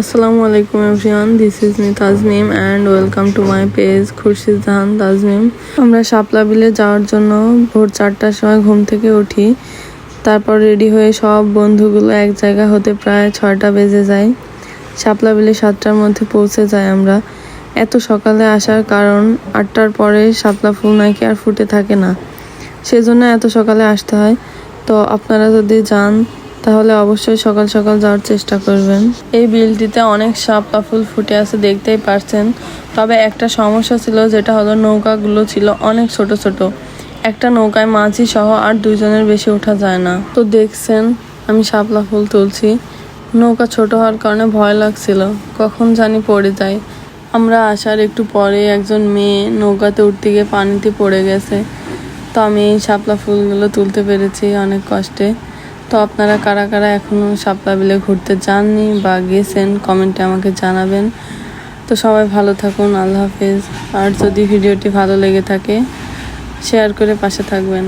Assalamu alaikum everyone, this is me Tazmim and welcome to my page Khurshid Jahan Tazmim। আমরা শাপলা বিলে যাওয়ার জন্য ভোর 4টার সময় ঘুম থেকে উঠি। তারপর রেডি হয়ে সব বন্ধুগুলো এক জায়গা হতে প্রায় 6টা বেজে যায়। শাপলা বিলে 7টার মধ্যে পৌঁছে যাই আমরা। এত সকালে আসার কারণ 8টার পরে শাপলা ফুল নাকি আর ফুটে থাকে না, সেজন্য এত সকালে আসতে হয়। তো আপনারা যদি যান তাহলে অবশ্যই সকাল সকাল যাওয়ার চেষ্টা করবেন। এই বিলটিতে অনেক শাপলা ফুল ফুটে আছে, দেখতেই পারছেন। তবে একটা সমস্যা ছিল, যেটা হলো নৌকাগুলো ছিল অনেক ছোট ছোট। একটা নৌকায় মাঝি সহ আর 2 জনের বেশি ওঠা যায় না। তো দেখছেন আমি শাপলা ফুল তুলছি। নৌকা ছোট হওয়ার কারণে ভয় লাগছিল কখন জানি পড়ে যায়। আমরা আসার একটু পরে একজন মেয়ে নৌকাতে উঠতে গিয়ে পানিতে পড়ে গেছে। তো আমি এই শাপলা ফুলগুলো তুলতে পেরেছি অনেক কষ্টে। তো আপনারা কারা কারা এখনও শাপলা বিলে ঘুরতে যাননি বা গেছেন কমেন্টে আমাকে জানাবেন। তো সবাই ভালো থাকুন, আল্লাহ হাফেজ। আর যদি ভিডিওটি ভালো লেগে থাকে শেয়ার করে পাশে থাকবেন।